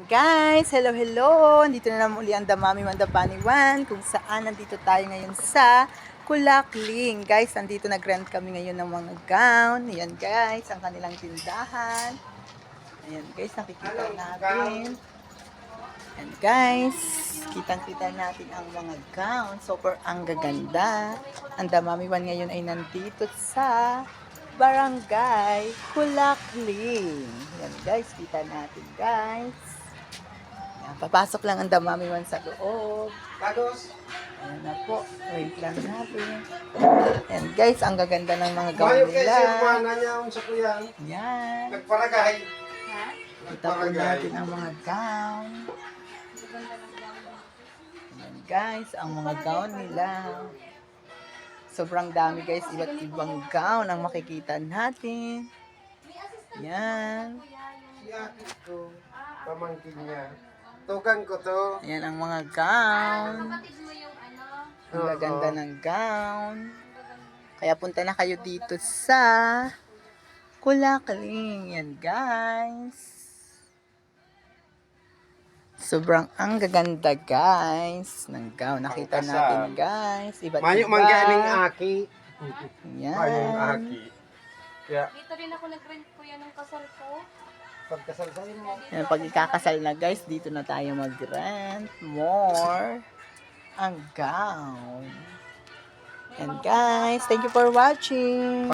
Guys, hello, hello! Dito na naman uli ang Damami Mandapaniwan, kung saan nandito tayo ngayon sa Kulakling. Guys, nandito nag-rent kami ngayon ng mga gown. Ayan guys, ang kanilang tindahan. Ayan guys, nakikita natin. Ayan guys, kitang-kita natin ang mga gown. Super ang gaganda. Ang Damamiwan ngayon ay nandito sa Barangay Kulakling. Ayan guys, kita natin guys. Ayan, papasok lang ang Damamiwan sa loob. Ayan na po. Wait lang natin. Ayan guys, ang gaganda ng mga gown nila. Ayan. Nagparagay. Kita po natin ang mga gown. Ayan guys, ang mga gown nila. Sobrang dami guys, iba't ibang gown ang makikita natin. Ayan. Si ate ko, pamangkin niya. Tugan ko to. Ayan ang mga gown. Ang gaganda ng gown. Kaya punta na kayo dito sa Kulakling. Yan guys. Sobrang ang gaganda guys ng gown. Nakita natin guys. Iba't Mayo iba. manggaling aki. Yan. Mayong aki. Kaya, Dito rin ako nag-rent kuya nung kasal ko. pagkasal sa mo. Yan, pag ikakasal na guys, dito na tayo mag-rent more ang gown. And guys, thank you for watching.